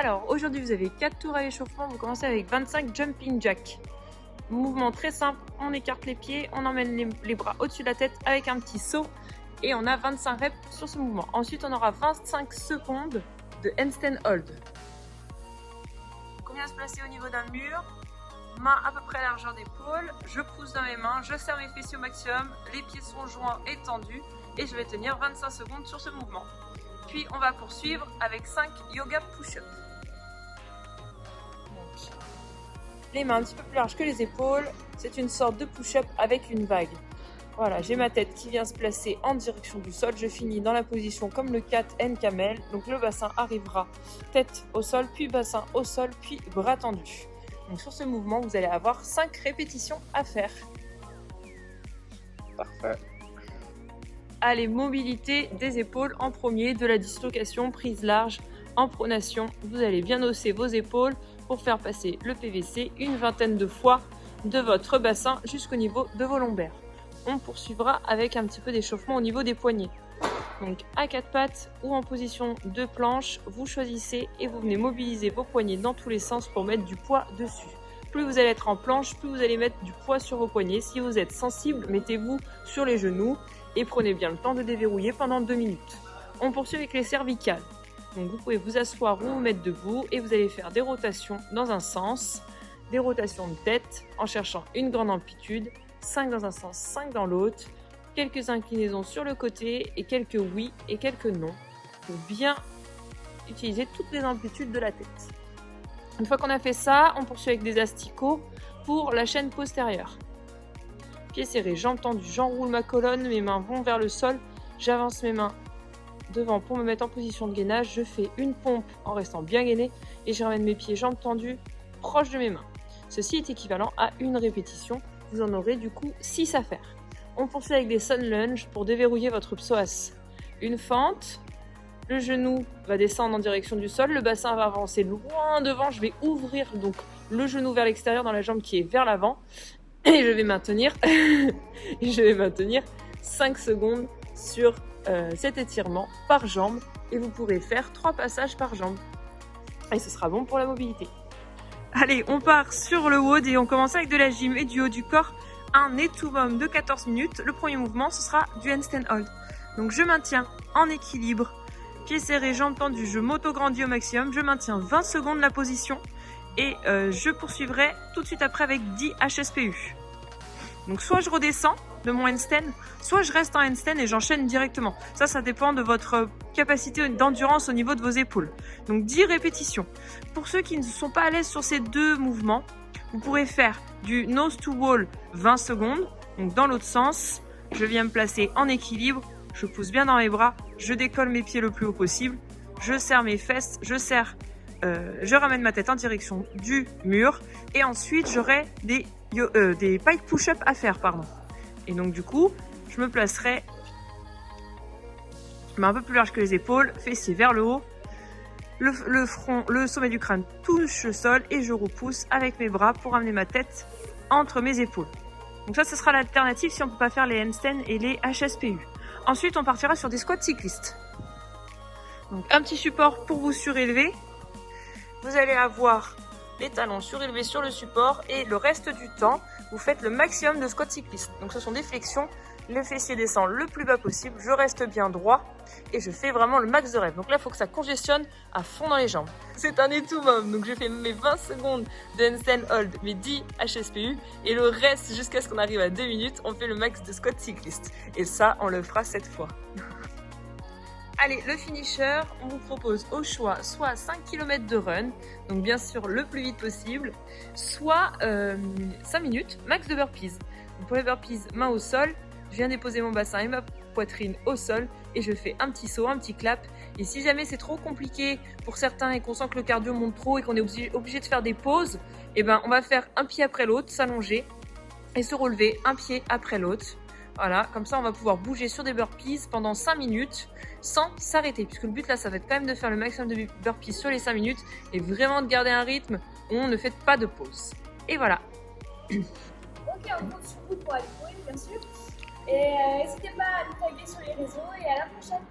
Alors aujourd'hui vous avez 4 tours à l'échauffement, vous commencez avec 25 jumping jack. Mouvement très simple, on écarte les pieds, on emmène les bras au-dessus de la tête avec un petit saut et on a 25 reps sur ce mouvement. Ensuite on aura 25 secondes de handstand hold. On vient se placer au niveau d'un mur, main à peu près à largeur d'épaule, je pousse dans mes mains, je serre mes fessiers au maximum, les pieds sont joints et tendus et je vais tenir 25 secondes sur ce mouvement. Puis on va poursuivre avec 5 yoga push-up. Les mains un petit peu plus larges que les épaules, c'est une sorte de push-up avec une vague. Voilà, j'ai ma tête qui vient se placer en direction du sol, je finis dans la position comme le cat and camel, donc le bassin arrivera tête au sol, puis bassin au sol, puis bras tendus. Donc sur ce mouvement, vous allez avoir 5 répétitions à faire. Parfait. Allez, mobilité des épaules en premier, de la dislocation, prise large en pronation. Vous allez bien hausser vos épaules pour faire passer le PVC une vingtaine de fois de votre bassin jusqu'au niveau de vos lombaires. On poursuivra avec un petit peu d'échauffement au niveau des poignets. Donc à 4 pattes ou en position de planche, vous choisissez et vous venez mobiliser vos poignets dans tous les sens pour mettre du poids dessus. Plus vous allez être en planche, plus vous allez mettre du poids sur vos poignets. Si vous êtes sensible, mettez-vous sur les genoux et prenez bien le temps de déverrouiller pendant 2 minutes. On poursuit avec les cervicales. Donc vous pouvez vous asseoir ou vous mettre debout et vous allez faire des rotations dans un sens, des rotations de tête en cherchant une grande amplitude, 5 dans un sens, 5 dans l'autre, quelques inclinaisons sur le côté et quelques oui et quelques non pour bien utiliser toutes les amplitudes de la tête. Une fois qu'on a fait ça, on poursuit avec des asticots pour la chaîne postérieure. Pieds serrés, jambes tendues, j'enroule ma colonne, mes mains vont vers le sol, j'avance mes mains devant pour me mettre en position de gainage, je fais une pompe en restant bien gainé et je ramène mes pieds, jambes tendues, proches de mes mains. Ceci est équivalent à une répétition, vous en aurez du coup 6 à faire. On poursuit avec des sun lunge pour déverrouiller votre psoas. Une fente, le genou va descendre en direction du sol, le bassin va avancer loin devant, je vais ouvrir donc le genou vers l'extérieur dans la jambe qui est vers l'avant et je vais maintenir 5 secondes sur cet étirement par jambe et vous pourrez faire 3 passages par jambe et ce sera bon pour la mobilité. Allez, on part sur le WOD et on commence avec de la gym et du haut du corps, un étouvum de 14 minutes. Le premier mouvement, ce sera du handstand hold. Donc je maintiens en équilibre, pieds serrés, jambes tendues, je m'auto-grandis au maximum, je maintiens 20 secondes la position et je poursuivrai tout de suite après avec 10 HSPU. Donc soit je redescends de mon handstand, soit je reste en handstand et j'enchaîne directement. Ça dépend de votre capacité d'endurance au niveau de vos épaules. Donc 10 répétitions. Pour ceux qui ne sont pas à l'aise sur ces deux mouvements, vous pourrez faire du nose to wall 20 secondes. Donc dans l'autre sens, je viens me placer en équilibre, je pousse bien dans mes bras, je décolle mes pieds le plus haut possible, je serre mes fesses, je ramène ma tête en direction du mur et ensuite j'aurai des pike push-up à faire, Et donc du coup, je me placerai un peu plus large que les épaules, fessiers vers le haut, le front, le sommet du crâne touche le sol et je repousse avec mes bras pour amener ma tête entre mes épaules. Donc ça, ce sera l'alternative si on ne peut pas faire les handstands et les HSPU. Ensuite, on partira sur des squats cyclistes. Donc un petit support pour vous surélever. Vous allez avoir les talons surélevés sur le support et le reste du temps, vous faites le maximum de squats cyclistes. Donc ce sont des flexions, le fessier descend le plus bas possible, je reste bien droit et je fais vraiment le max de rep. Donc là, il faut que ça congestionne à fond dans les jambes. C'est un étouvum, donc je fais mes 20 secondes de handstand hold, mes 10 HSPU et le reste jusqu'à ce qu'on arrive à 2 minutes, on fait le max de squats cyclistes. Et ça, on le fera 7 fois. Allez, le finisher, on vous propose au choix soit 5 km de run, donc bien sûr le plus vite possible, soit 5 minutes, max de burpees. Donc pour les burpees, main au sol, je viens déposer mon bassin et ma poitrine au sol et je fais un petit saut, un petit clap. Et si jamais c'est trop compliqué pour certains et qu'on sent que le cardio monte trop et qu'on est obligé de faire des pauses, eh ben on va faire un pied après l'autre, s'allonger et se relever un pied après l'autre. Voilà, comme ça on va pouvoir bouger sur des burpees pendant 5 minutes sans s'arrêter. Puisque le but là, ça va être quand même de faire le maximum de burpees sur les 5 minutes et vraiment de garder un rythme où on ne fait pas de pause. Et voilà. Ok, on compte sur vous pour aller courir bien sûr. Et n'hésitez pas à nous taguer sur les réseaux et à la prochaine.